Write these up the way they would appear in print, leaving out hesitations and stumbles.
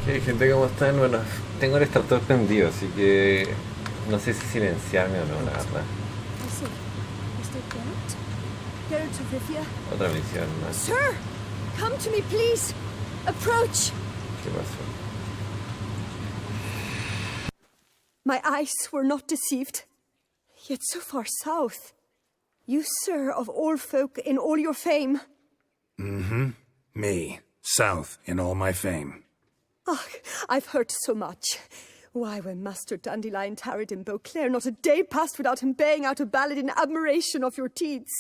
Hey gente, ¿cómo están? Bueno, tengo el extractor prendido, así que no sé si silenciarme o no, la verdad. Hace, Mr. Garrett? Garrett of Rivia? Otra misión más. Sir! Come to me, please! Approach! ¿Qué pasó? My eyes were not deceived. Yet so far south. You, sir, of all folk in all your fame. Me, south in all my fame. Ah, I've heard so much. Why, when Master Dandelion tarried in Beauclair, not a day passed without him baying out a ballad in admiration of your deeds.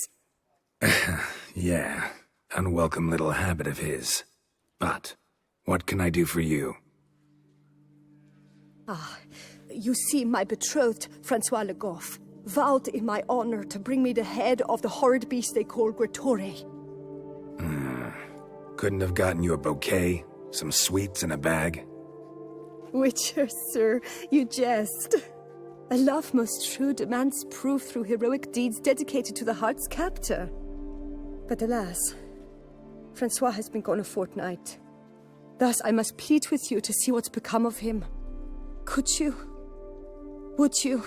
Yeah, unwelcome little habit of his. But, what can I do for you? You see, my betrothed, Francois Le Goff, vowed in my honor to bring me the head of the horrid beast they call Gretore. Couldn't have gotten you a bouquet, some sweets in a bag? Witcher, sir, you jest. A love most true demands proof through heroic deeds dedicated to the heart's captor. But alas, Francois has been gone a fortnight. Thus I must plead with you to see what's become of him. Could you? Would you?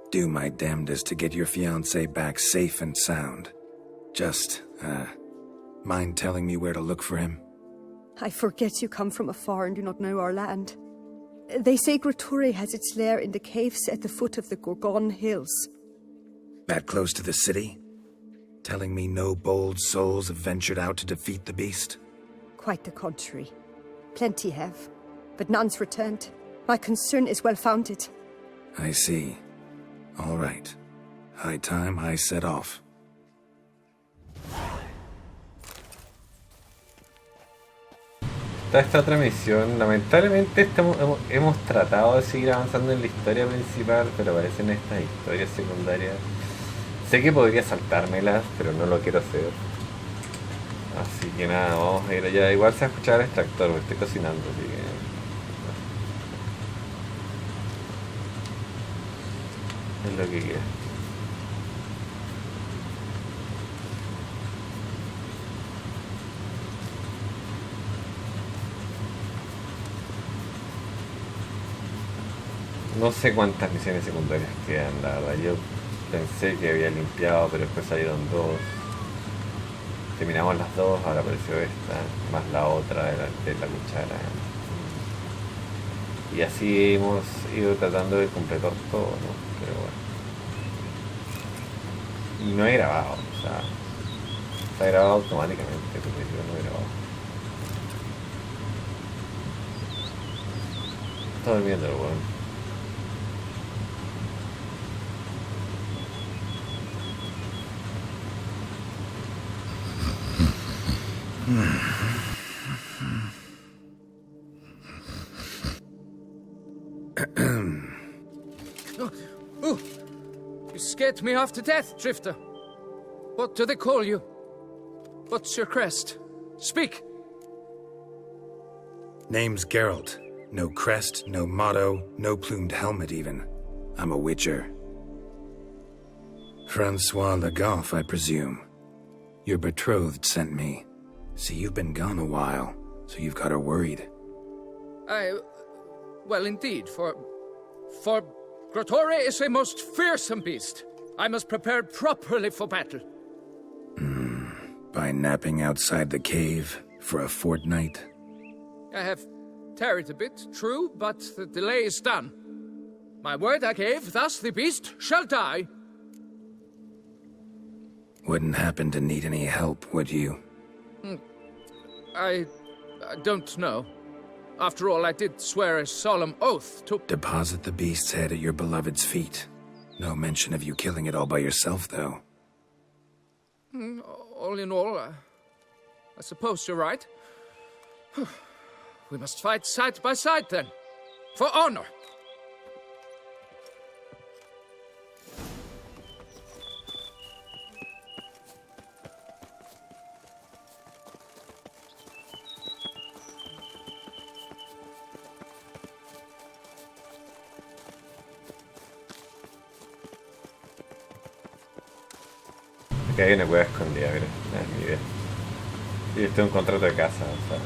Do my damnedest to get your fiancé back safe and sound. Just, mind telling me where to look for him? I forget you come from afar and do not know our land. They say Gretore has its lair in the caves at the foot of the Gorgon Hills. That close to the city? Telling me no bold souls have ventured out to defeat the beast? Quite the contrary. Plenty have, but none's returned. My concern is well-founded. I see. All right. High time I set off. Esta otra misión, lamentablemente hemos tratado de seguir avanzando en la historia principal, pero aparecen estas historias secundarias. Sé que podría saltármelas, pero no lo quiero hacer. Así que nada, vamos a ir allá. Igual se va a escuchar el extractor, porque estoy cocinando, así que... es lo que queda. No sé cuántas misiones secundarias quedan, la verdad. Yo pensé que había limpiado, pero después salieron dos. Terminamos las dos, ahora apareció esta, más la otra de la cuchara. Y así hemos ido tratando de completar todo, ¿no? Pero bueno. Y no he grabado, o sea, está grabado automáticamente, porque yo no he grabado. Está durmiendo el weón. Oh, you scared me half to death, Drifter. What do they call you? What's your crest? Speak! Name's Geralt. No crest, no motto, no plumed helmet even. I'm a witcher. Francois Le Goff, I presume. Your betrothed sent me. See, you've been gone a while, so you've got her worried. Well, indeed, for Gretore is a most fearsome beast. I must prepare properly for battle. By napping outside the cave for a fortnight? I have tarried a bit, true, but the delay is done. My word I gave, thus the beast shall die. Wouldn't happen to need any help, would you? I don't know. After all, I did swear a solemn oath to... Deposit the beast's head at your beloved's feet. No mention of you killing it all by yourself, though. All in all, I suppose you're right. We must fight side by side, then. For honor. Que hay una cueva escondida, mira, es mi idea. Y este es un contrato de casa, o sea.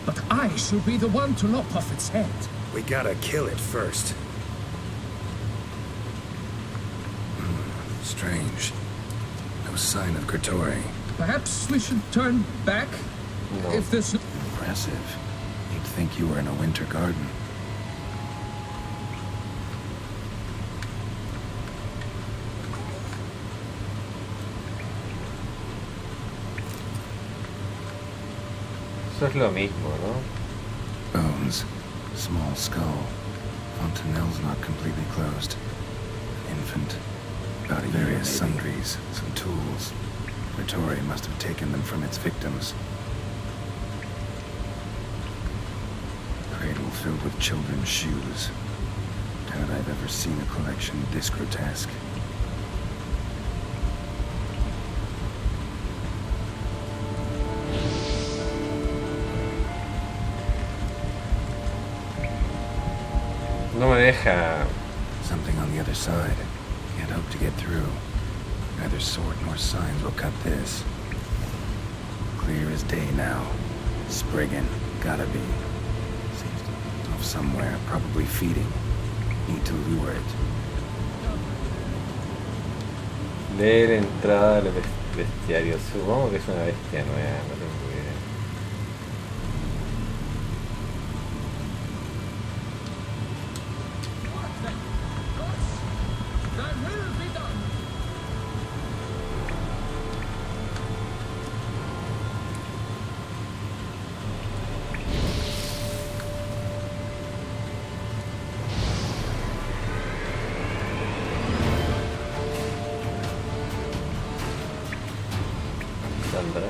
But I shall be the one to lop off its head. We gotta kill it first. Strange. No sign of Kratori. Perhaps we should turn back? No. If this... Impressive. You'd think you were in a winter garden. Eso es lo mismo, ¿no? Bones. Small skull. Fontanelle's not completely closed. Infant. Body various sundries. Some tools. Kratori must have taken them from its victims. Cradle filled with children's shoes. Doubt I've ever seen a collection this grotesque. No me deja. Something on the other side. Can't hope to get through. Neither sword nor signs will cut this. Clear as day now. Spriggan. Gotta be. Seems to be off somewhere, probably feeding. Need to lure it. Leer entrada al bestiario. Supongo que es una bestia nueva, no tengo idea. Sandra.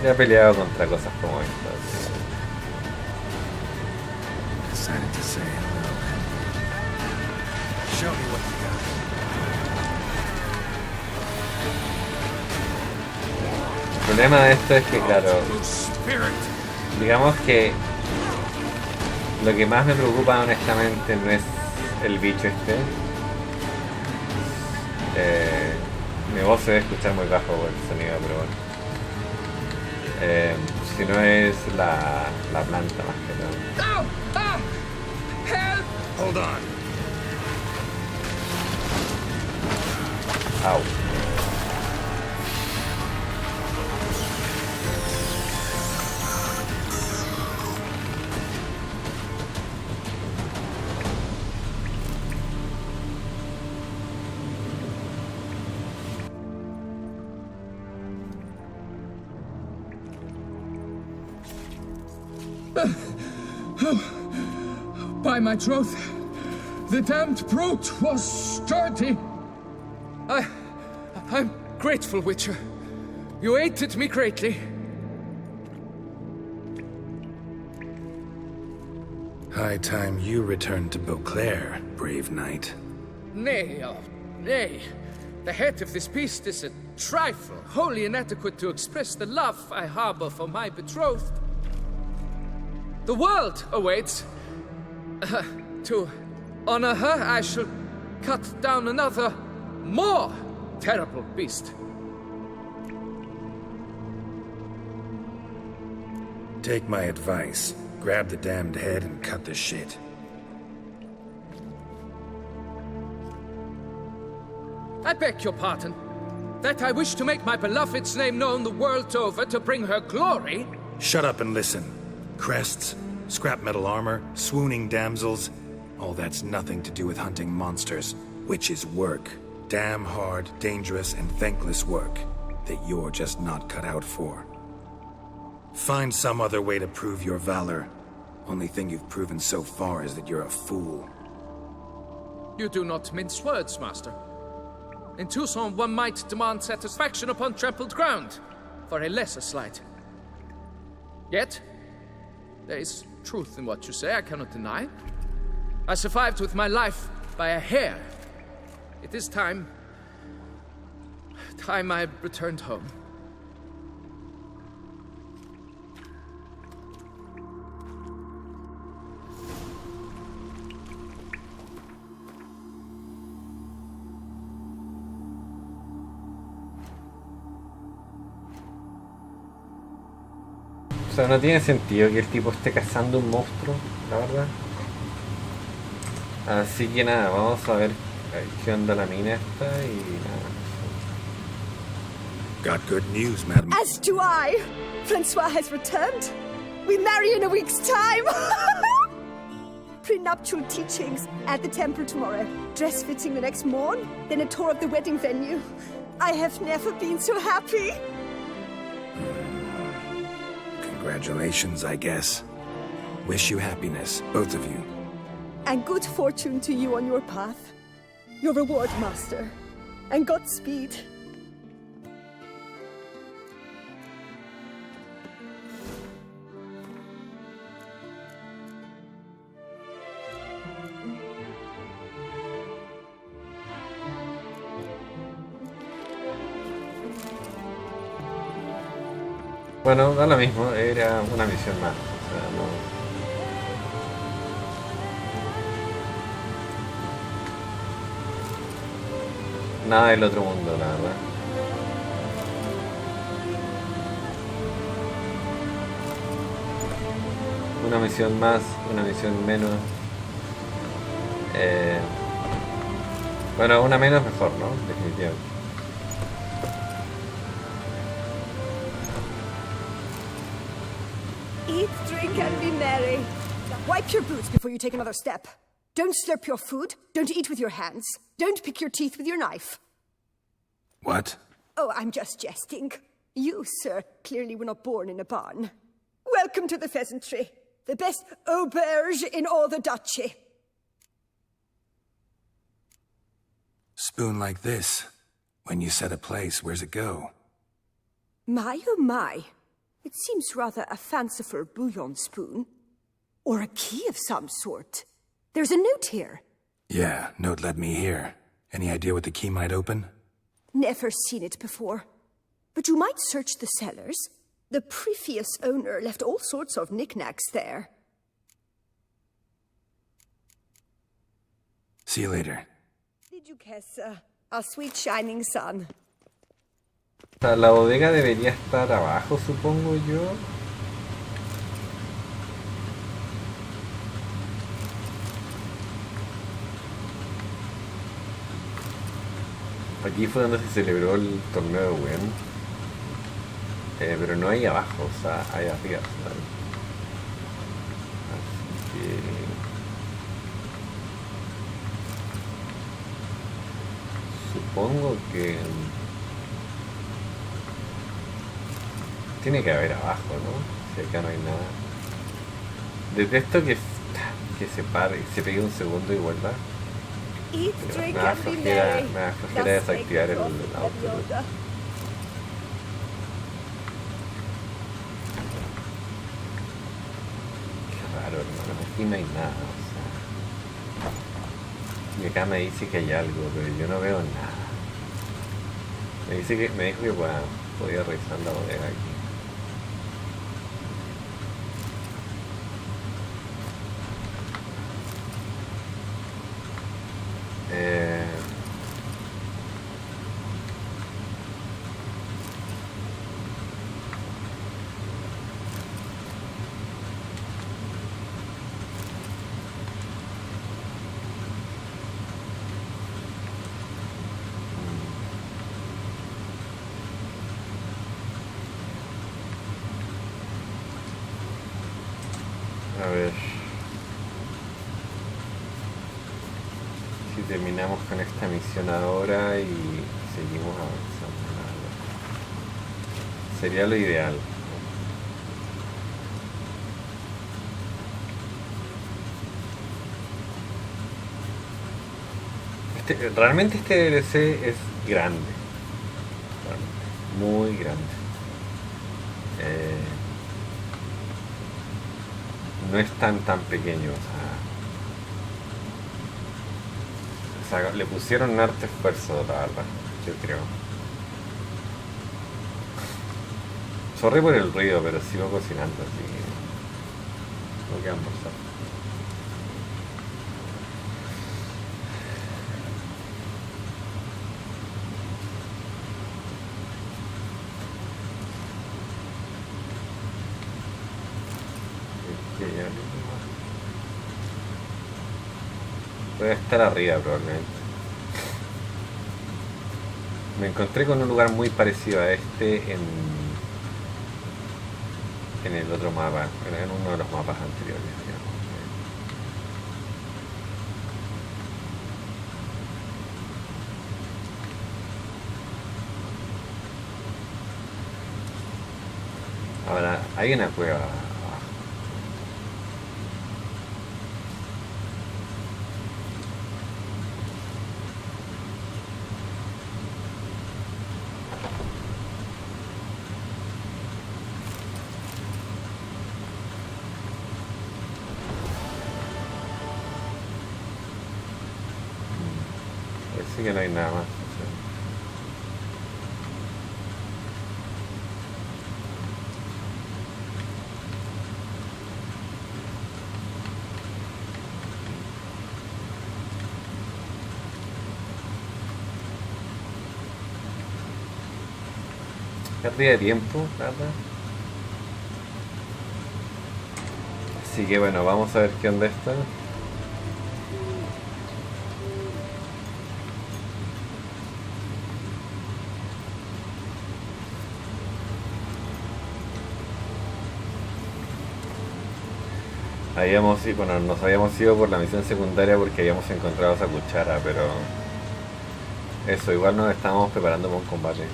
Ya he peleado contra cosas como estas. Decided to say hello. Show me what you got. El problema de esto es que, claro, digamos que lo que más me preocupa honestamente no es el bicho este. Mi voz se debe escuchar muy bajo por el sonido, pero bueno. Si no es la planta más que nada. Help! Hold on. Au. By my troth, the damned brute was sturdy. I'm grateful, Witcher. You aided me greatly. High time you returned to Beauclair, brave knight. Nay, oh, nay. The head of this beast is a trifle, wholly inadequate to express the love I harbor for my betrothed. The world awaits. To honor her, I shall cut down another, more terrible beast. Take my advice. Grab the damned head and cut the shit. I beg your pardon. That I wish to make my beloved's name known the world over to bring her glory? Shut up and listen. Crests, scrap metal armor, swooning damsels. All that's nothing to do with hunting monsters. Witches' work. Damn hard, dangerous, and thankless work that you're just not cut out for. Find some other way to prove your valor. Only thing you've proven so far is that you're a fool. You do not mince words, Master. In Tucson, one might demand satisfaction upon trampled ground for a lesser slight. Yet, there is truth in what you say, I cannot deny. I survived with my life by a hair. It is time time I returned home. O sea, no tiene sentido que el tipo esté cazando un monstruo, la verdad. Así que nada, vamos a ver qué onda la mina esta y nada. Got good news, madam. As do I. Francois has returned. We marry in a week's time. Prenuptial teachings at the temple tomorrow. Dress fitting the next morn. Then a tour of the wedding venue. I have never been so happy. Congratulations, I guess. Wish you happiness, both of you. And good fortune to you on your path. Your reward, master. And Godspeed. Bueno, da lo mismo, era una misión más. O sea, no... Nada del otro mundo, la verdad. Una misión más, una misión menos. Bueno, una menos mejor, ¿no? Definitivamente. Eat, drink, and be merry. Wipe your boots before you take another step. Don't slurp your food. Don't eat with your hands. Don't pick your teeth with your knife. What? Oh, I'm just jesting. You, sir, clearly were not born in a barn. Welcome to the pheasantry. The best auberge in all the duchy. Spoon like this. When you set a place, where's it go? My, oh my. It seems rather a fanciful bouillon spoon. Or a key of some sort. There's a note here. Yeah, note led me here. Any idea what the key might open? Never seen it before. But you might search the cellars. The previous owner left all sorts of knickknacks there. See you later. Did you guess, our sweet shining sun? O sea, la bodega debería estar abajo, supongo yo. Aquí fue donde se celebró el torneo de Wen. Pero no hay abajo, o sea, hay arriba, ¿sabes? Así que... Supongo que... Tiene que haber abajo, ¿no? Si acá no hay nada. Detesto que se pare, se pegue un segundo y vuelva. Me da flojera desactivar el auto. Qué raro, hermano. Aquí no hay nada, o sea. Y acá me dice que hay algo, pero yo no veo nada. Me dijo que podía revisar la bodega aquí. A ver si terminamos con esta misión ahora y seguimos avanzando. Sería lo ideal. Realmente este DLC es grande, muy grande. No es tan pequeño, o sea, le pusieron harto esfuerzo, la verdad, yo creo. Sorry por el ruido, pero sigo cocinando, así que no queda almorzar. Voy a estar arriba probablemente. Me encontré con un lugar muy parecido a este en el otro mapa, en uno de los mapas anteriores, digamos. Ahora, hay una cueva abajo. Parece que no hay nada más. Pérdida de tiempo, ¿verdad? Así que bueno, vamos a ver qué onda está. Bueno, nos habíamos ido por la misión secundaria porque habíamos encontrado esa cuchara, pero eso, igual nos estábamos preparando para un combate.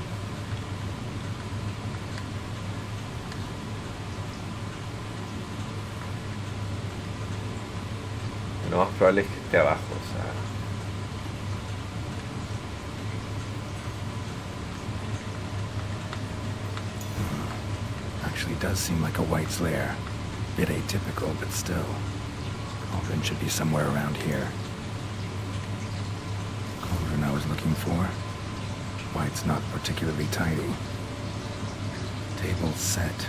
Lo más probable es que esté abajo, o sea. Actually does seem like a white's lair. Bit atypical, but still. Cauldron should be somewhere around here. Cauldron I was looking for. White's not particularly tidy. Table set.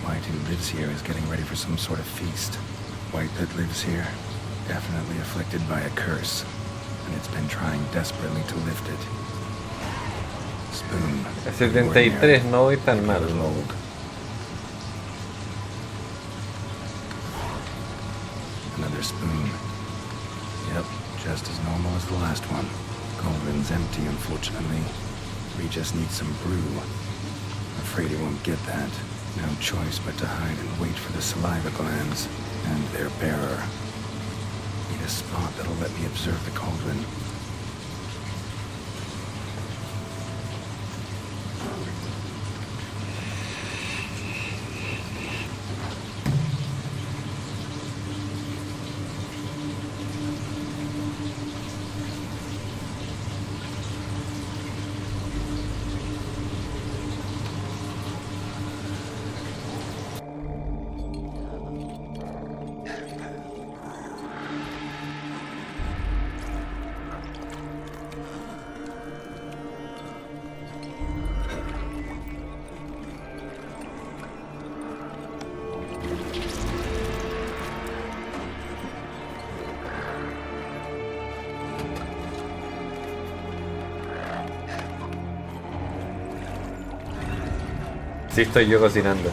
White who lives here is getting ready for some sort of feast. White that lives here, definitely afflicted by a curse, and it's been trying desperately to lift it. Spoon. El 73 no voy tan mal. Old. Another spoon. Yep, just as normal as the last one. Cauldron's empty, unfortunately. We just need some brew. Afraid he won't get that. No choice but to hide and wait for the saliva glands and their bearer. Need a spot that'll let me observe the cauldron. Sí, estoy yo cocinando.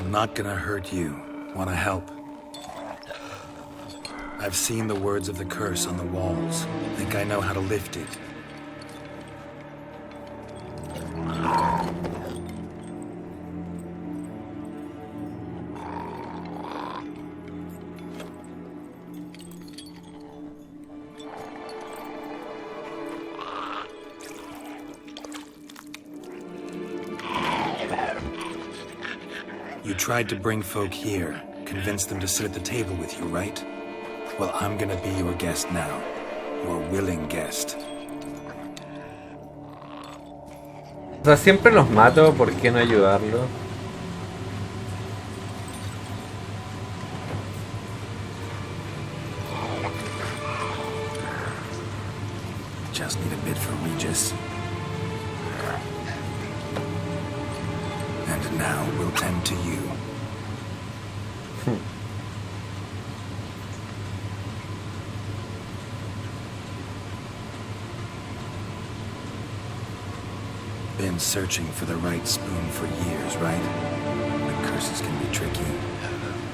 Not gonna hurt you. Wanna help? I've seen the words of the curse on the walls. Think I know how to lift it. tried to bring folk here, convince them to sit at the table with you, right? Well, I'm gonna be your guest now. Your willing guest. O sea, siempre los mato, ¿por qué no ayudarlo? Just need a bit for Regis. And now we'll tend to you. Been searching for the right spoon for years, right? But curses can be tricky.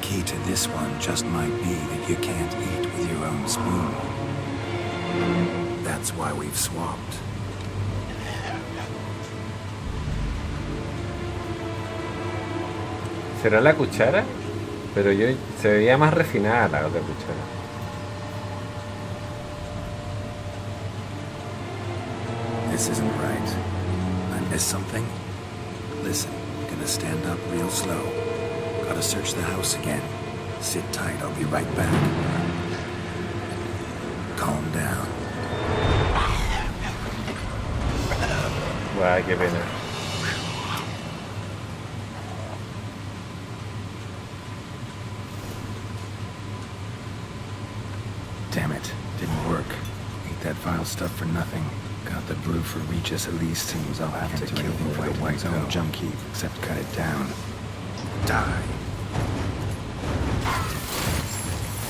Key to this one just might be that you can't eat with your own spoon. That's why we've swapped. ¿Será la cuchara? Pero se veía más refinada la otra cuchara. This isn't right. I missed something? Listen, gonna stand up real slow. Gotta search the house again. Sit tight, I'll be right back. Calm down. Guau, qué pena. Damn it, didn't work. Ate that vile stuff for nothing. Got the brew for Regis at least. Seems I'll have to kill him for the white zone junkie, except cut it down. Die.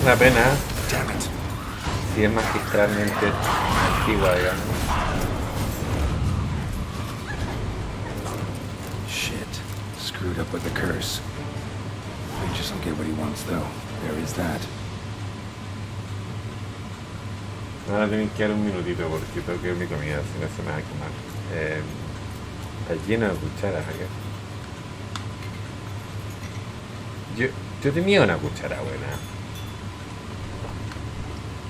Una pena, Damn it. si es magistralmente antigua, digamos. Shit. Screwed up with the curse. Regis will get what he wants though. There is that. Ahora tienen que dar un minutito porque tengo que ver mi comida, si no se me va a quemar. Está lleno de cucharas acá. Yo tenía una cuchara buena.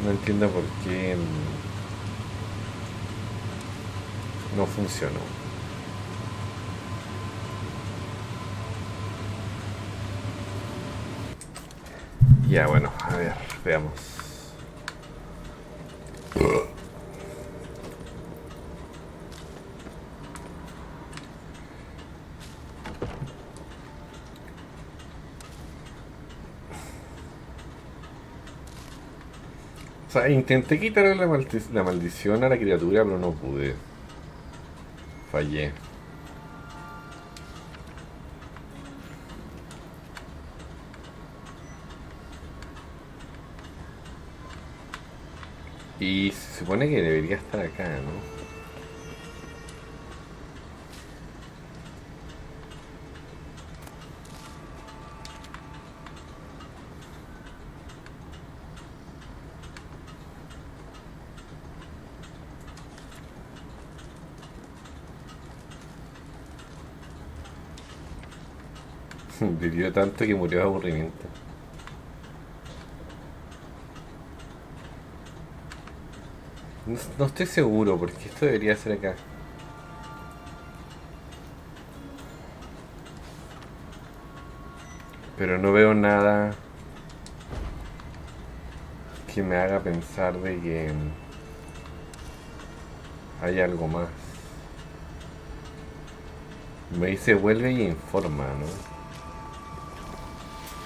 No entiendo por qué no funcionó. Ya, bueno, a ver, veamos. O sea, intenté quitarle la maldición a la criatura, pero no pude. Fallé. Y se supone que debería estar acá, ¿no? Vivió tanto que murió de aburrimiento. No estoy seguro porque esto debería ser acá. Pero no veo nada que me haga pensar de que hay algo más. Me dice vuelve y informa, ¿no?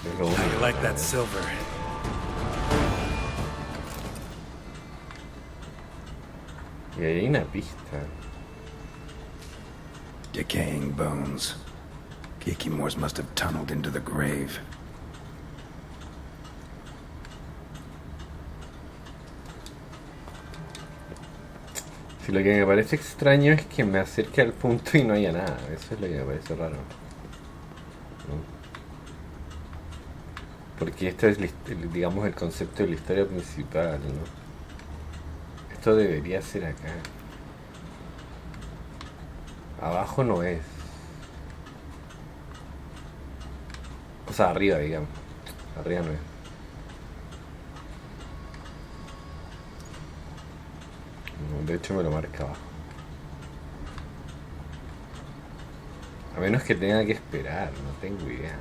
Es lo único. I like that silver. Y ahí hay una pista. Decaying bones. Kikimores must have tunneled into the grave. Si lo que me parece extraño es que me acerque al punto y no haya nada. Eso es lo que me parece raro. ¿No? Porque esto es, digamos, el concepto de la historia principal, ¿no? Esto debería ser acá. Abajo no es. O sea, arriba, digamos. Arriba no es. No, de hecho me lo marca abajo. A menos que tenga que esperar, no tengo idea.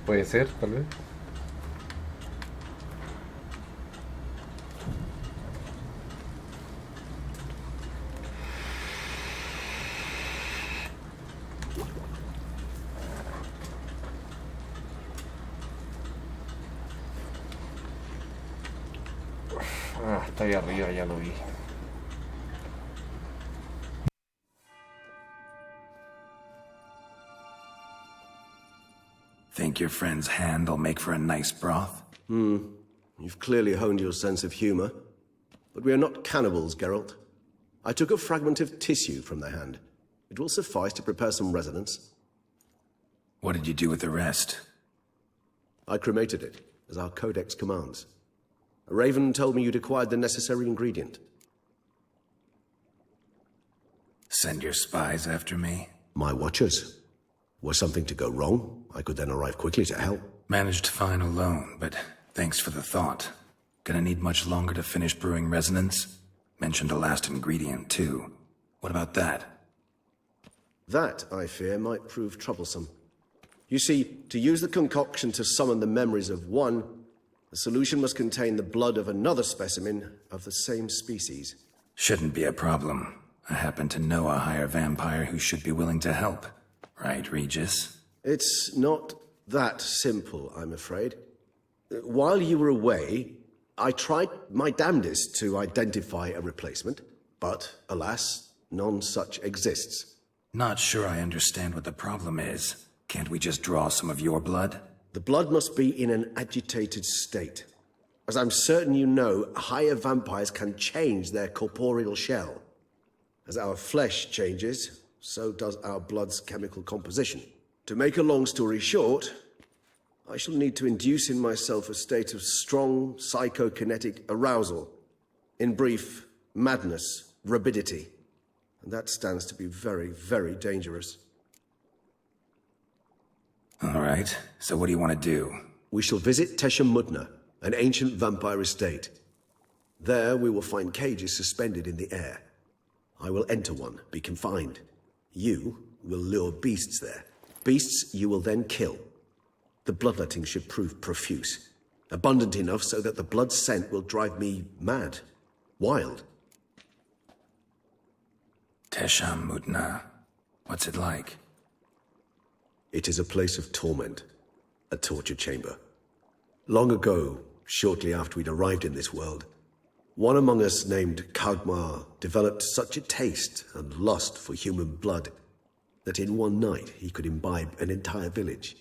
Puede ser, tal vez. Ah, está ahí arriba, ya lo vi. Think your friend's hand will make for a nice broth? You've clearly honed your sense of humor. But we are not cannibals, Geralt. I took a fragment of tissue from their hand. It will suffice to prepare some resonance. What did you do with the rest? I cremated it, as our codex commands. A raven told me you'd acquired the necessary ingredient. Send your spies after me? My watchers. Were something to go wrong, I could then arrive quickly to help. Managed fine alone, but thanks for the thought. Gonna need much longer to finish brewing resonance? Mentioned a last ingredient, too. What about that? That, I fear, might prove troublesome. You see, to use the concoction to summon the memories of one, the solution must contain the blood of another specimen of the same species. Shouldn't be a problem. I happen to know a higher vampire who should be willing to help. Right, Regis? It's not that simple, I'm afraid. While you were away, I tried my damnedest to identify a replacement, but, alas, none such exists. Not sure I understand what the problem is. Can't we just draw some of your blood? The blood must be in an agitated state. As I'm certain you know, higher vampires can change their corporeal shell. As our flesh changes, so does our blood's chemical composition. To make a long story short, I shall need to induce in myself a state of strong psychokinetic arousal. In brief, madness, rabidity. And that stands to be very, very dangerous. All right, so what do you want to do? We shall visit Tesha Mudna, an ancient vampire estate. There we will find cages suspended in the air. I will enter one, be confined. You will lure beasts there. Beasts you will then kill. The bloodletting should prove profuse. Abundant enough so that the blood scent will drive me mad. Wild. Tesha Mudna. What's it like? It is a place of torment. A torture chamber. Long ago, shortly after we'd arrived in this world, one among us named Kagmar developed such a taste and lust for human blood that in one night he could imbibe an entire village.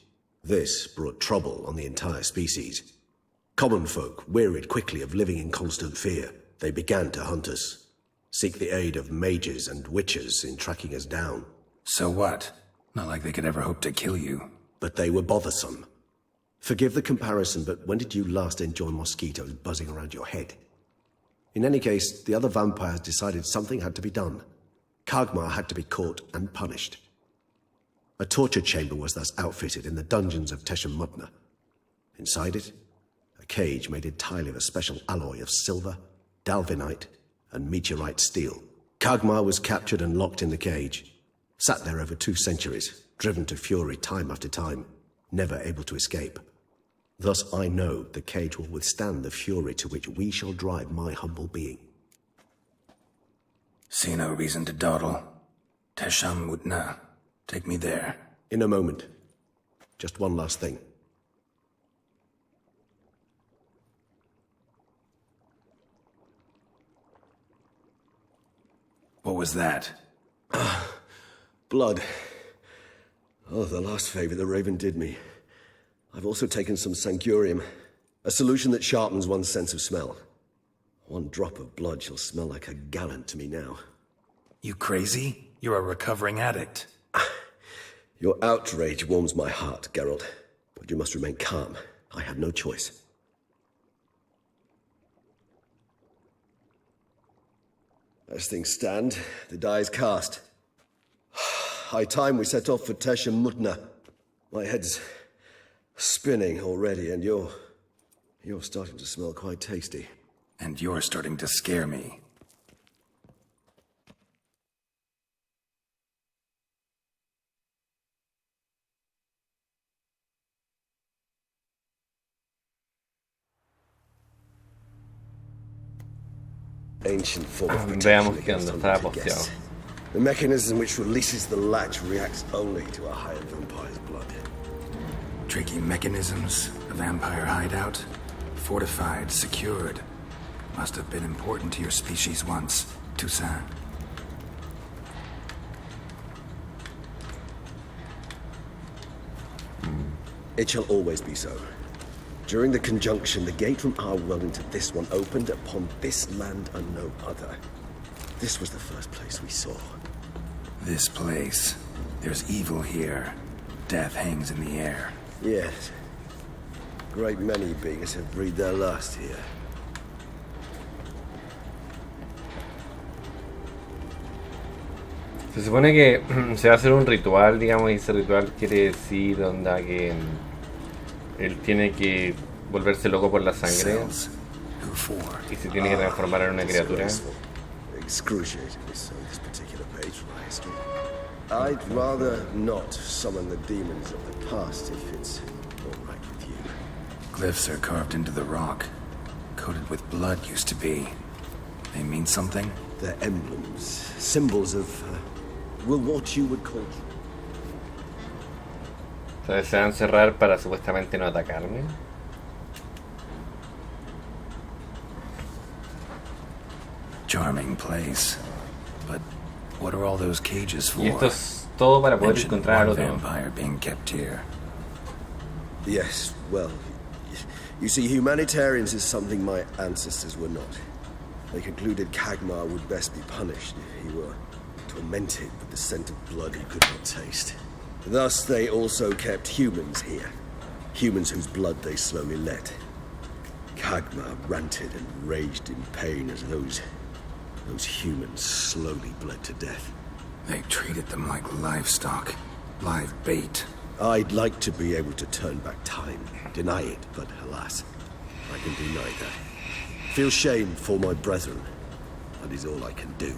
This brought trouble on the entire species. Common folk wearied quickly of living in constant fear. They began to hunt us, seek the aid of mages and witches in tracking us down. So what? Not like they could ever hope to kill you. But they were bothersome. Forgive the comparison, but when did you last enjoy mosquitoes buzzing around your head? In any case, the other vampires decided something had to be done. Kagmar had to be caught and punished. A torture chamber was thus outfitted in the dungeons of Tesha Mudna. Inside it, a cage made entirely of a special alloy of silver, dalvinite, and meteorite steel. Kagmar was captured and locked in the cage. Sat there over 2 centuries, driven to fury time after time, never able to escape. Thus I know the cage will withstand the fury to which we shall drive my humble being. See no reason to dawdle. Tesha Mudna. Take me there. In a moment. Just one last thing. What was that? Blood. Oh, the last favor the Raven did me. I've also taken some sancurium, a solution that sharpens one's sense of smell. One drop of blood shall smell like a gallon to me now. You crazy? You're a recovering addict. Your outrage warms my heart, Geralt, but you must remain calm. I had no choice. As things stand, the die is cast. High time we set off for Tesha Mudna. My head's spinning already, and you're starting to smell quite tasty. And you're starting to scare me. ancient form of Veamos protection qué against onda, estará unwanted guests. posteado. The mechanism which releases the latch reacts only to a higher vampire's blood. Tricky mechanisms, a vampire hideout. Fortified, secured. Must have been important to your species once, Toussaint. It shall always be so. During the conjunction, the gate from our world into this one opened upon this land and no other. This was the first place we saw. This place. There's evil here. Death hangs in the air. Yes. Great many beings have breathed their last here. Se supone que se va a hacer un ritual, digamos, y ese ritual quiere decir onda que él tiene que volverse loco por la sangre Cells. Who for? y se tiene que transformar en una criatura. Excruciatingly so, this particular page from my history. I'd rather not summon the demons of the past if it's all right with you. Glyphs are carved into the rock. Coated with blood used to be. They mean something? They're emblems, symbols of, what you would call. Entonces se van a encerrar para supuestamente no atacarme. Charming place. But what are all those cages for? Y esto es todo para poder Mention encontrar al one otro. vampire being kept here. Yes, well, you see, humanitarians is something my ancestors were not. They concluded Kagmar would best be punished if he were tormented with the scent of blood he could not taste. Thus, they also kept humans here. Humans whose blood they slowly let. Kagmar ranted and raged in pain as those humans slowly bled to death. They treated them like livestock. Live bait. I'd like to be able to turn back time, deny it, but alas, I can do neither. Feel shame for my brethren. That is all I can do.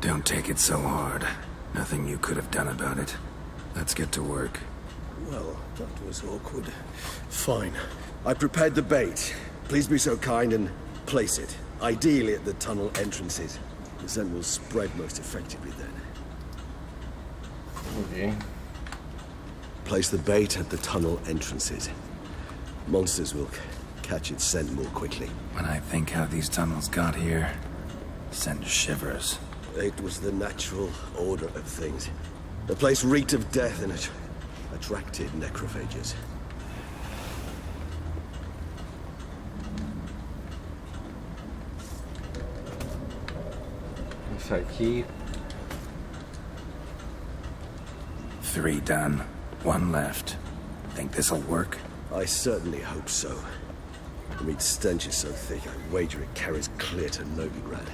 Don't take it so hard. Nothing you could have done about it. Let's get to work. Well, that was awkward. Fine. I prepared the bait. Please be so kind and place it. Ideally at the tunnel entrances. The scent will spread most effectively then. Okay. Place the bait at the tunnel entrances. Monsters will catch its scent more quickly. When I think how these tunnels got here, send shivers. It was the natural order of things. The place reeked of death and it attracted necrophages. Vamos aquí. 3 done. 1 left. Think this'll work? I certainly hope so. The meat stench is so thick, I wager it carries clear to Novigrad.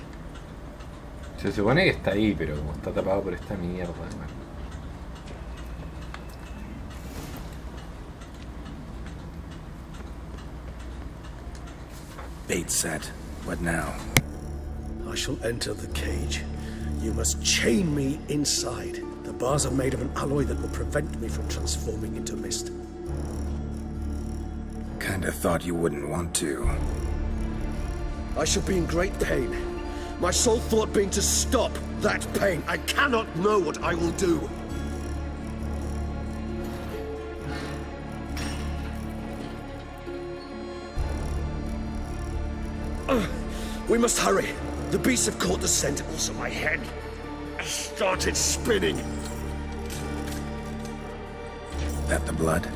Se supone que está ahí, pero como está tapado por esta mierda, man. Bait set. What now? I shall enter the cage. You must chain me inside. The bars are made of an alloy that will prevent me from transforming into mist. Kinda thought you wouldn't want to. I shall be in great pain. My sole thought being to stop that pain. I cannot know what I will do. We must hurry. The beasts have caught the scent, also my head has started spinning. That the blood?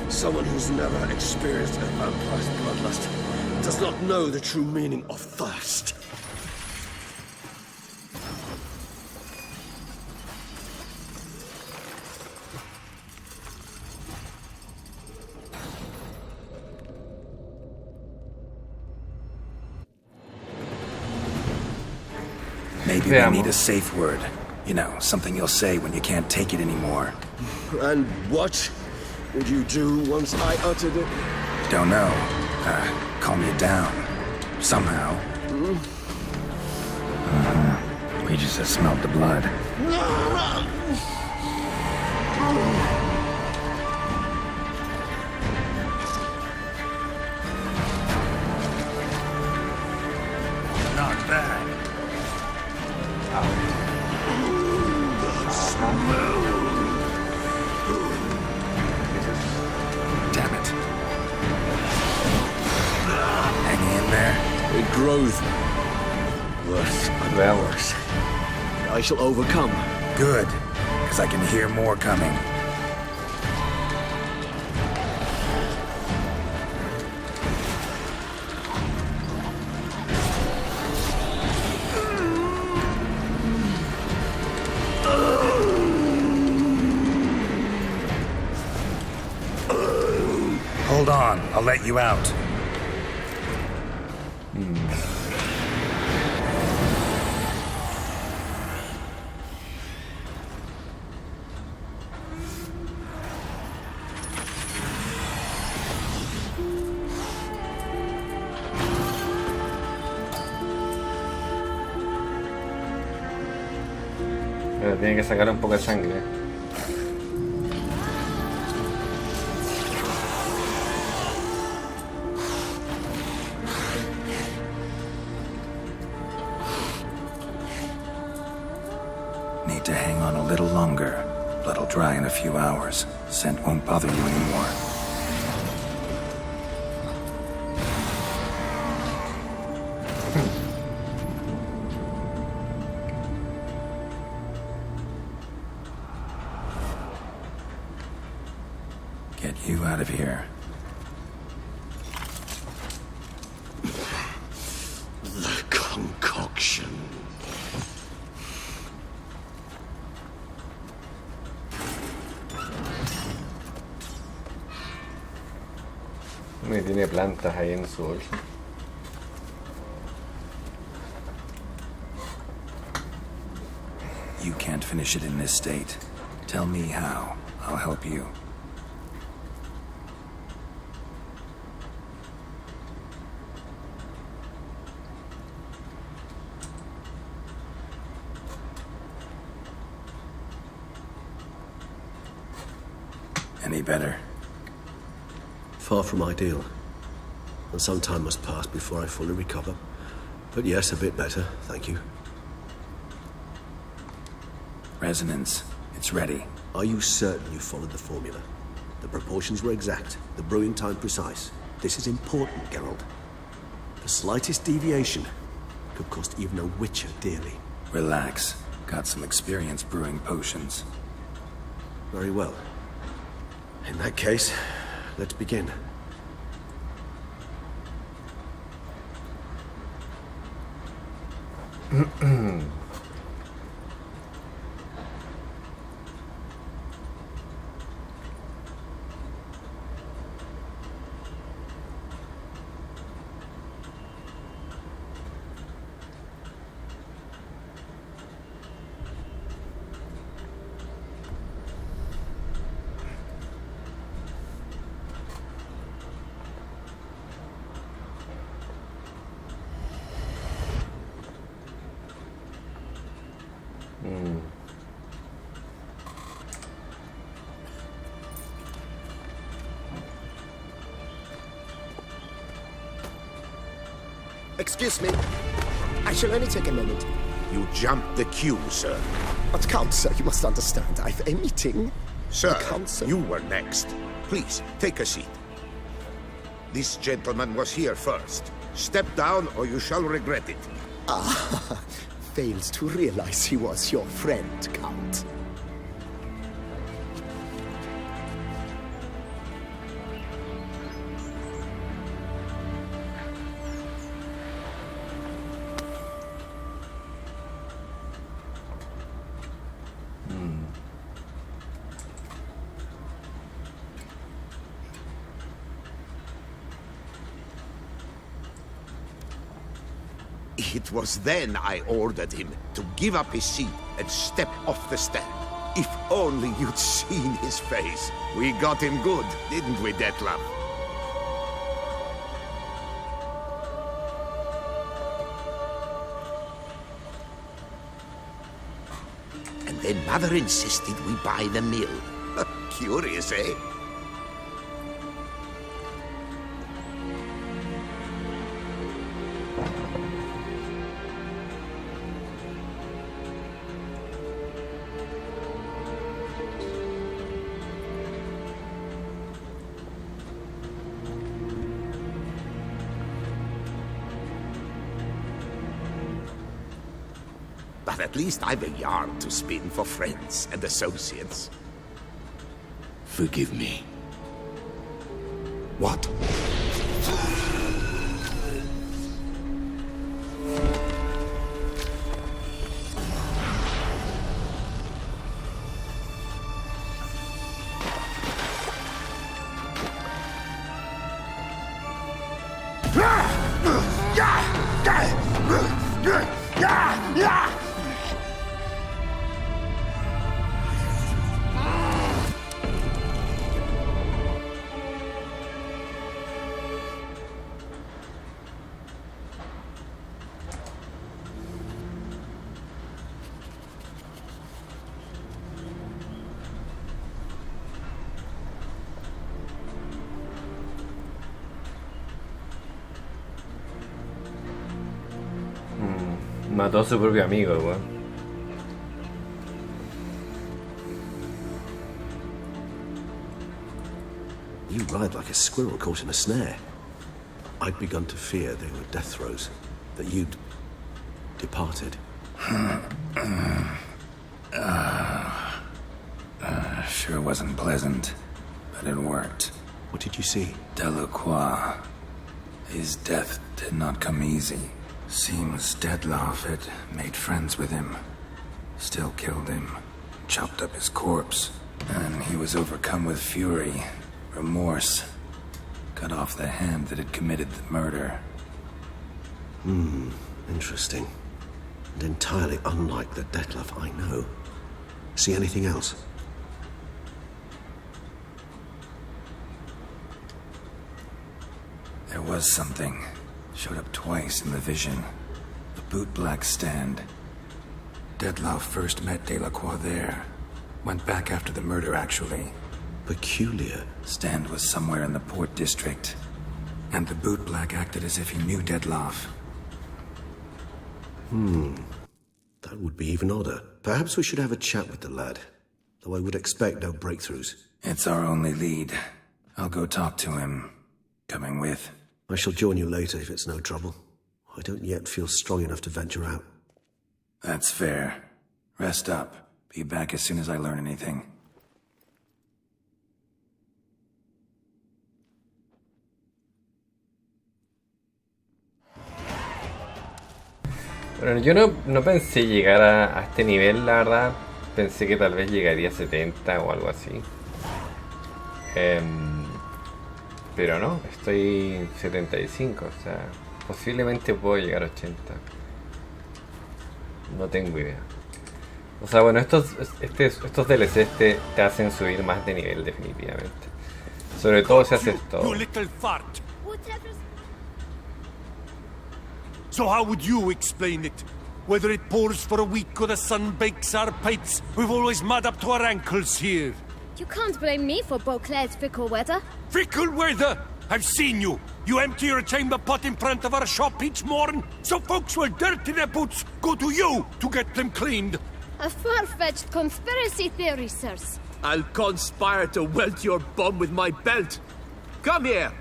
Someone who's never experienced a vampire's bloodlust does not know the true meaning of thirst. Maybe we need a safe word. You know, something you'll say when you can't take it anymore. And what would you do once I uttered it? Don't know. Calm you down. Somehow. We just have smelled the blood. bad. Damn it. Hanging in there? It grows worse and worse. I shall overcome. Good, because I can hear more coming. Hold on, I'll let you out. Pero tiene que sacar un poco de sangre. Need to hang on a little longer. Blood'll dry in a few hours. Scent won't bother you anymore. Get you out of here. The concoction. Me tiene plantas ahí en su bolsa. You can't finish it in this state. Tell me how. I'll help you. Any better? Far from ideal. And some time must pass before I fully recover. But yes, a bit better, thank you. Resonance. It's ready. Are you certain you followed the formula? The proportions were exact, the brewing time precise. This is important, Geralt. The slightest deviation could cost even a witcher dearly. Relax. Got some experience brewing potions. Very well. In that case, let's begin. Excuse me. I shall only take a moment. You jumped the queue, sir. But Count, sir, you must understand. I've a meeting. Sir, Count, sir. you were next. Please, take a seat. This gentleman was here first. Step down or you shall regret it. Ah, fails to realize he was your friend, Count. It was then I ordered him to give up his seat and step off the stand. If only you'd seen his face. We got him good, didn't we, Detlef? And then Mother insisted we buy the mill. Curious, eh? But at least I've a yarn to spin for friends and associates. Forgive me. What? Mató a su propio amigo, weón. You ride like a squirrel caught in a snare. I'd begun to fear they were death throes, that you'd departed. Sure wasn't pleasant, but it worked. What did you see? Delacroix. His death did not come easy. Seems Detloff had made friends with him. Still killed him. Chopped up his corpse. And he was overcome with fury. Remorse. Cut off the hand that had committed the murder. Interesting. And entirely unlike the Detloff I know. See anything else? There was something. Showed up twice in the vision. The bootblack stand. Detloff first met Delacroix there. Went back after the murder, actually. Peculiar. Stand was somewhere in the port district. And the bootblack acted as if he knew Detloff. That would be even odder. Perhaps we should have a chat with the lad. Though I would expect no breakthroughs. It's our only lead. I'll go talk to him. Coming with. I shall join you later if it's no trouble. I don't yet feel strong enough to venture out. That's fair. Rest up. Be back as soon as I learn anything. Bueno, yo no pensé llegar a este nivel, la verdad. Pensé que tal vez llegaría a 70 o algo así. Pero no, estoy en 75, o sea, posiblemente puedo llegar a 80. No tengo idea. O sea, bueno, estos DLCs te hacen subir más de nivel definitivamente. Sobre todo si haces todo. You little fart. So how would you explain it? Whether it pours for a week or the sun bakes our pipes, we've always mud up to our ankles here. You can't blame me for Beauclair's fickle weather. Fickle weather! I've seen you! You empty your chamber pot in front of our shop each morn, so folks will dirty their boots go to you to get them cleaned. A far-fetched conspiracy theory, sirs. I'll conspire to welt your bum with my belt. Come here!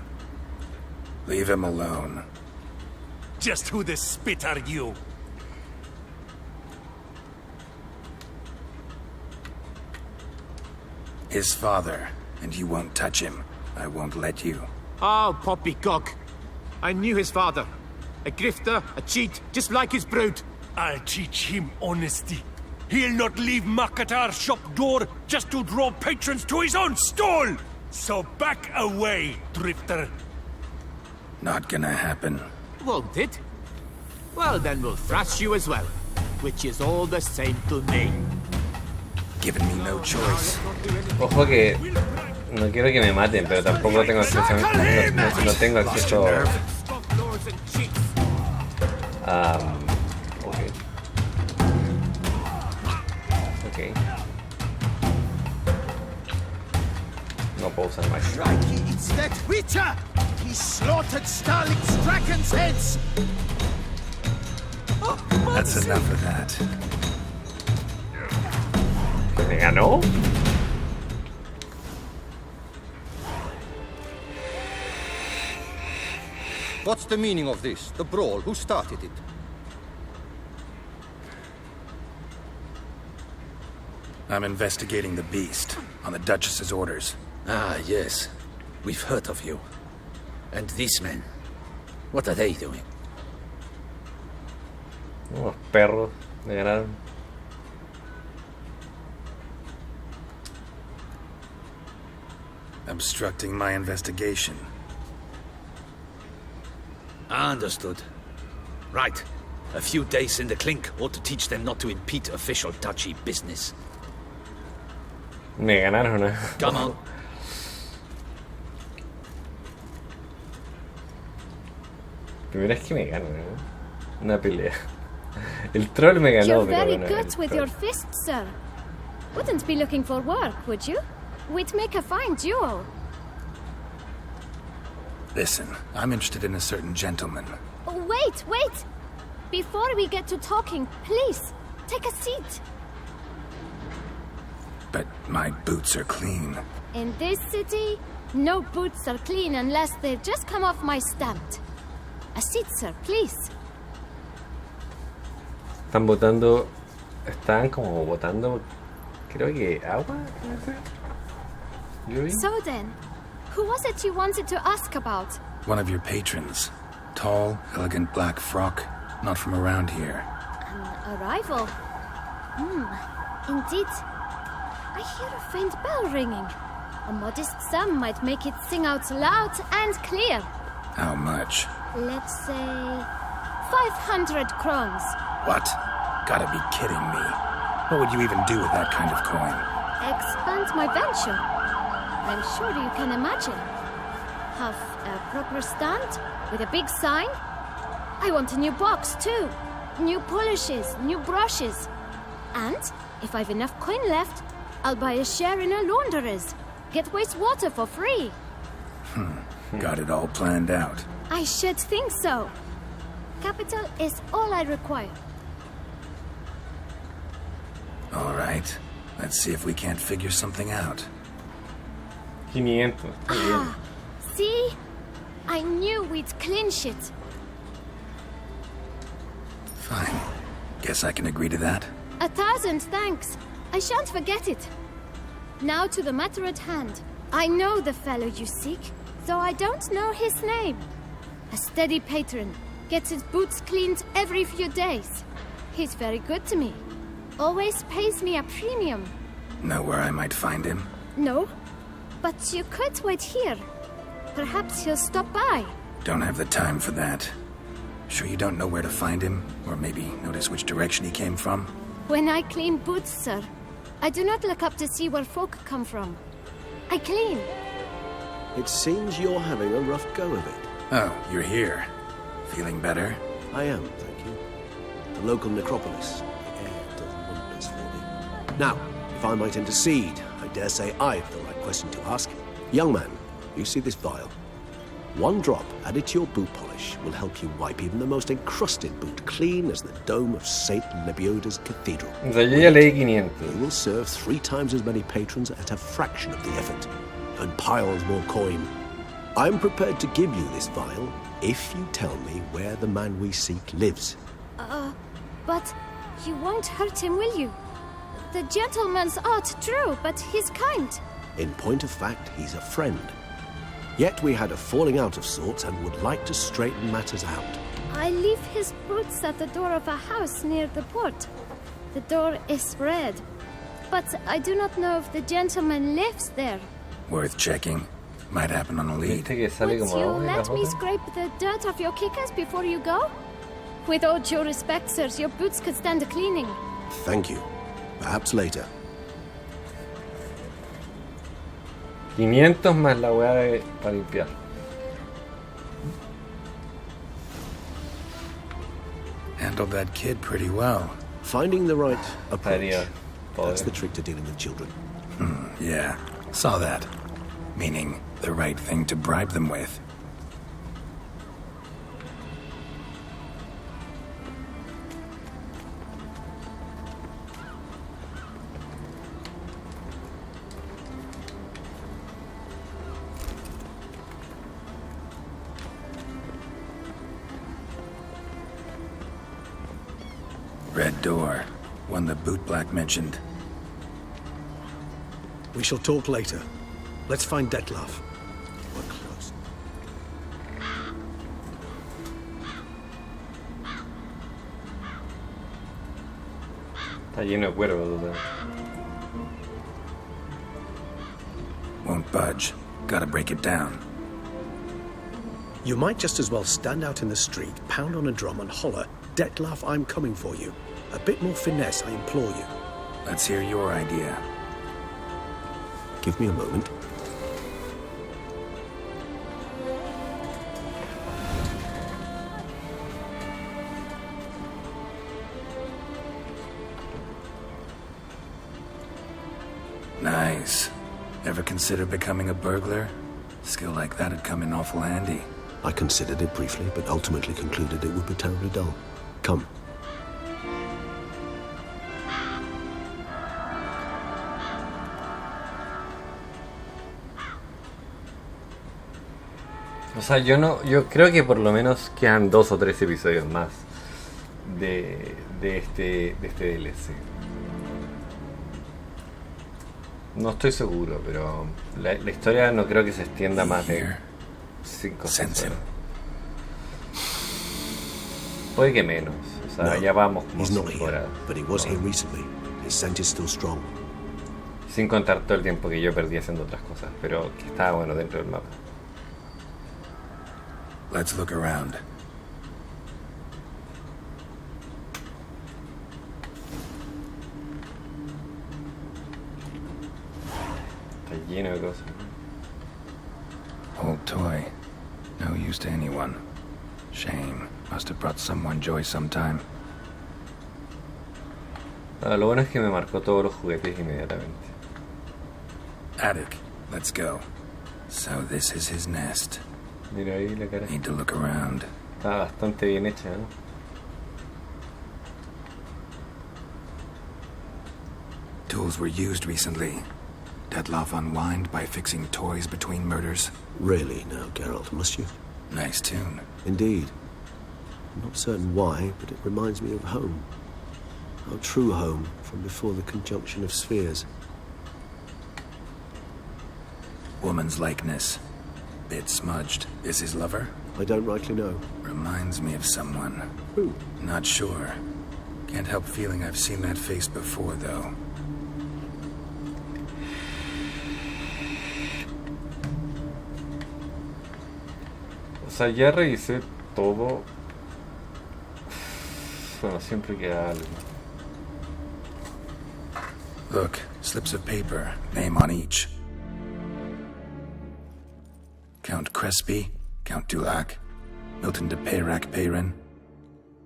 Leave him alone. Just who the spit are you? His father, and you won't touch him. I won't let you. Oh, poppycock. I knew his father. A grifter, a cheat, just like his brood. I'll teach him honesty. He'll not leave muck at our shop door just to draw patrons to his own stall! So back away, drifter. Not gonna happen. Won't it? Well, then we'll thrash you as well. Which is all the same to me. Giving me no choice. Ojo que no quiero que me maten, pero tampoco tengo acceso a, no tengo acceso ok. No puedo usar más. Crikey, it's that Witcher! He slaughtered Starling's dragon's heads! That's enough of that. ¿Me ganó? What's the meaning of this? The brawl? Who started it? I'm investigating the beast, on the Duchess's orders. Ah, yes. We've heard of you. And these men, what are they doing? Unos perros me ganaron. Obstructing my investigation. Understood. Right. A few days in the clink ought to teach them not to impede official touchy business. Me ganaron, ¿eh? Come on. Primera vez que me ganan, ¿eh? Una pelea. El troll me ganó, You're pero very bueno, good with your fists, sir. Wouldn't be looking for work, would you? We'd make a fine duo. Listen, I'm interested in a certain gentleman. Oh, wait, wait! Before we get to talking, please, take a seat. But my boots are clean. In this city, no boots are clean unless they just come off my stamp. A seat, sir, please. Están como botando, creo que agua. So then, who was it you wanted to ask about? One of your patrons. Tall, elegant black frock. Not from around here. An arrival? Indeed. I hear a faint bell ringing. A modest sum might make it sing out loud and clear. How much? Let's say 500 crowns. What? Gotta be kidding me. What would you even do with that kind of coin? Expand my venture. I'm sure you can imagine. Have a proper stand with a big sign. I want a new box too. New polishes, new brushes. And if I've enough coin left, I'll buy a share in a launderer's. Get wastewater for free. Got it all planned out. I should think so. Capital is all I require. All right. Let's see if we can't figure something out. 500. See? I knew we'd clinch it. Fine. Guess I can agree to that. 1,000 thanks. I shan't forget it. Now to the matter at hand. I know the fellow you seek, though I don't know his name. A steady patron. Gets his boots cleaned every few days. He's very good to me. Always pays me a premium. Know where I might find him? No, but you could wait here. Perhaps he'll stop by. Don't have the time for that. Sure you don't know where to find him? Or maybe notice which direction he came from? When I clean boots, sir, I do not look up to see where folk come from. I clean. It seems you're having a rough go of it. Oh, you're here. Feeling better? I am, thank you. The local necropolis. The air does wonders for me. Now, if I might intercede, I dare say I've the right question to ask. Young man, you see this vial? One drop added to your boot polish will help you wipe even the most encrusted boot clean as the dome of St. Lebioda's cathedral. O sea, yo ya leí 500. You will serve 3 times as many patrons at a fraction of the effort. And piles more coin. I'm prepared to give you this vial if you tell me where the man we seek lives. But you won't hurt him, will you? The gentleman's art true, but he's kind. In point of fact, he's a friend. Yet we had a falling out of sorts and would like to straighten matters out. I leave his boots at the door of a house near the port. The door is red, but I do not know if the gentleman lives there. Worth checking. Might happen on a lead. Viste que sale Would como you agua y la let me ropa. scrape the dirt off your kickers before you go? With all due respect, sirs, your boots could stand a cleaning. Thank you. Perhaps later. 500 más la weá para limpiar. Handled that kid pretty well. Finding the right approach. Estaría That's pobre. the trick to dealing with children. Yeah, saw that. Meaning, the right thing to bribe them with. Red door. One the bootblack mentioned. We shall talk later. Let's find Detlef. We're close. Está lleno de cuervos. Won't budge. Gotta break it down. You might just as well stand out in the street, pound on a drum and holler, Detlef, I'm coming for you. A bit more finesse, I implore you. Let's hear your idea. Give me a moment. Nice. Ever consider becoming a burglar? Skill like that'd come in awful handy. I considered it briefly, but ultimately concluded it would be terribly dull. Come. O sea, yo creo que por lo menos quedan 2 o 3 episodios más de este DLC. No estoy seguro, pero la historia no creo que se extienda más de 5 o 6 horas. Puede que menos. O sea, ya vamos como 5 horas. Sin contar todo el tiempo que yo perdí haciendo otras cosas, pero que estaba bueno dentro del mapa. Let's look around. Está lleno de cosas. Old toy. No use to anyone. Shame. Must have brought someone joy sometime. Lo bueno es que me marcó todos los juguetes inmediatamente. Attic. Let's go. So this is his nest. Mira ahí la cara. Need to look around. Está bastante bien hecha, ¿no? Tools were used recently. Detlef unwind by fixing toys between murders. Really now, Geralt, must you? Nice tune. Indeed. I'm not certain why, but it reminds me of home. Our true home from before the conjunction of spheres. Woman's likeness. Bit smudged. Is his lover? I don't rightly know. Reminds me of someone. Who? Not sure. Can't help feeling I've seen that face before, though. O sea, ya revisé todo. Bueno, siempre queda algo. Look, slips of paper, name on each. Count Crespi, Count Dulac, Milton de Peyrac-Peyrin,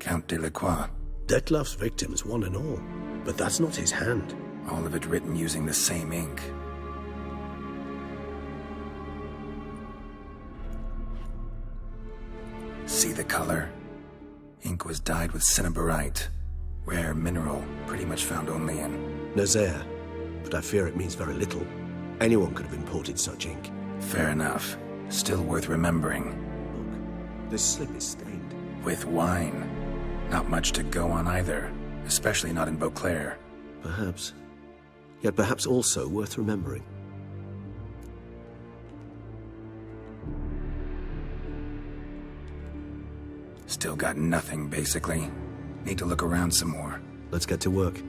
Count Delacroix. Detlef's victims, one and all. But that's not his hand. All of it written using the same ink. See the color? Ink was dyed with cinnabarite. Rare mineral, pretty much found only in Nazaire. But I fear it means very little. Anyone could have imported such ink. Fair enough. Still worth remembering. Look, this slip is stained. With wine. Not much to go on either. Especially not in Beauclair. Perhaps. Yet perhaps also worth remembering. Still got nothing, basically. Need to look around some more. Let's get to work.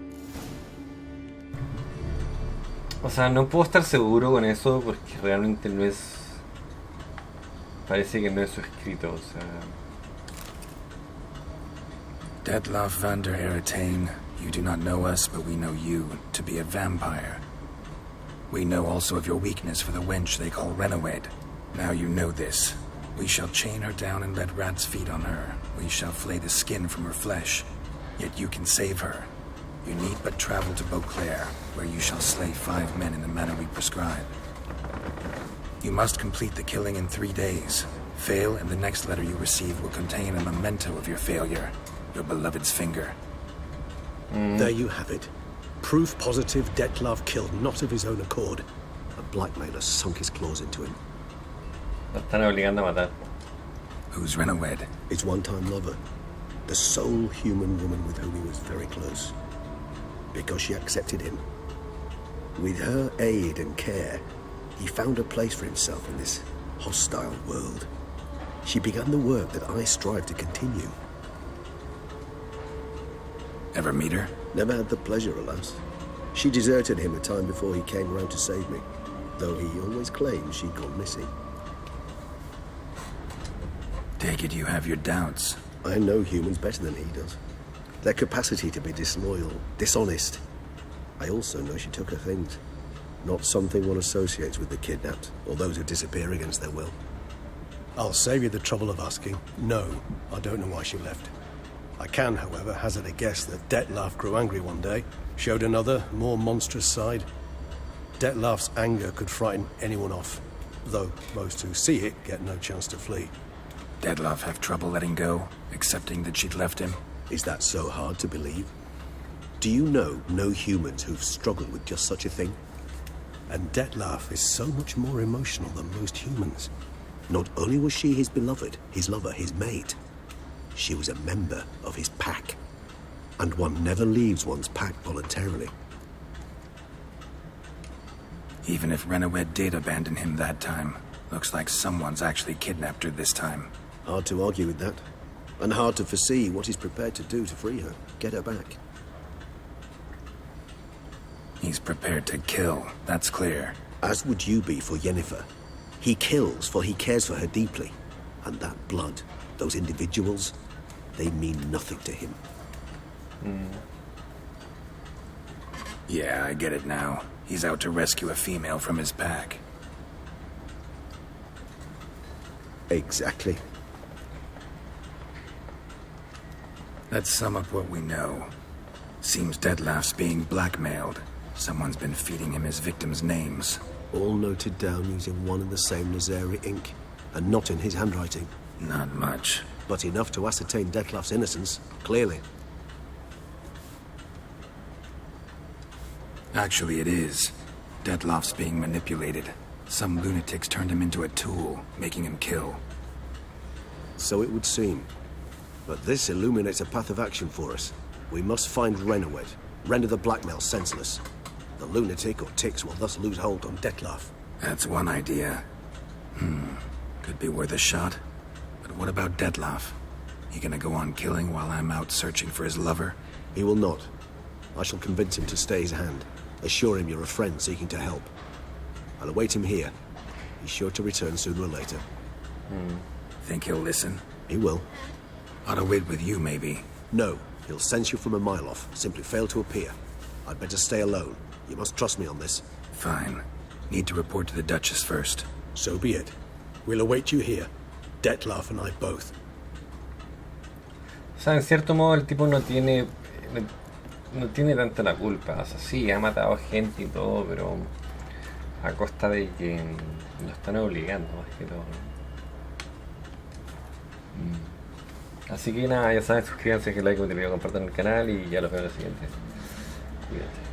O sea, no puedo estar seguro con eso porque realmente no es... Parece que no es su escrito, o sea... Detlef van der Eretain, you do not know us, but we know you to be a vampire. We know also of your weakness for the wench they call Renowed. Now you know this. We shall chain her down and let rats feed on her. We shall flay the skin from her flesh. Yet you can save her. You need but travel to Beauclair, where you shall slay 5 men in the manner we prescribe. You must complete the killing in 3 days. Fail, and the next letter you receive will contain a memento of your failure. Your beloved's finger. There you have it. Proof positive Detlef killed not of his own accord. A blackmailer sunk his claws into him. Lo están obligando a matar. Who's Renowed? His one-time lover. The sole human woman with whom he was very close. Because she accepted him. With her aid and care, he found a place for himself in this hostile world. She began the work that I strive to continue. Ever meet her? Never had the pleasure, alas. She deserted him a time before he came round to save me, though he always claimed she'd gone missing. Take it you have your doubts. I know humans better than he does. Their capacity to be disloyal, dishonest. I also know she took her things. Not something one associates with the kidnapped, or those who disappear against their will. I'll save you the trouble of asking. No, I don't know why she left. I can, however, hazard a guess that Detlef grew angry one day, showed another, more monstrous side. Detlef's anger could frighten anyone off, though most who see it get no chance to flee. Detlef have trouble letting go, accepting that she'd left him? Is that so hard to believe? Do you know no humans who've struggled with just such a thing? And Detlef is so much more emotional than most humans. Not only was she his beloved, his lover, his mate, she was a member of his pack. And one never leaves one's pack voluntarily. Even if Renowed did abandon him that time, looks like someone's actually kidnapped her this time. Hard to argue with that. And hard to foresee what he's prepared to do to free her, get her back. He's prepared to kill, that's clear. As would you be for Yennefer. He kills, for he cares for her deeply. And that blood, those individuals, they mean nothing to him. Yeah, I get it now. He's out to rescue a female from his pack. Exactly. Let's sum up what we know. Seems Detlef's being blackmailed. Someone's been feeding him his victims' names. All noted down using one and the same Nazari ink, and not in his handwriting. Not much. But enough to ascertain Detlef's innocence, clearly. Actually, it is. Detlef's being manipulated. Some lunatics turned him into a tool, making him kill. So it would seem. But this illuminates a path of action for us. We must find Renowed, render the blackmail senseless. The lunatic or ticks will thus lose hold on Detlef. That's one idea. Could be worth a shot. But what about Detlef? He gonna go on killing while I'm out searching for his lover? He will not. I shall convince him to stay his hand. Assure him you're a friend seeking to help. I'll await him here. He's sure to return sooner or later. Think he'll listen? He will. Ought to wait with you, maybe. No, he'll sense you from a mile off. Simply fail to appear. I'd better stay alone. You must trust me on this. Fine. Need to report to the Duchess first. So be it. We'll await you here. Detlef and I both. O sea, en cierto modo el tipo no tiene tanta la culpa. O sea, sí, ha matado gente y todo, pero a costa de que lo están obligando más que todo. Así que nada, ya saben, suscríbanse, que like, compartan el canal y ya los veo en los siguientes. Cuídate.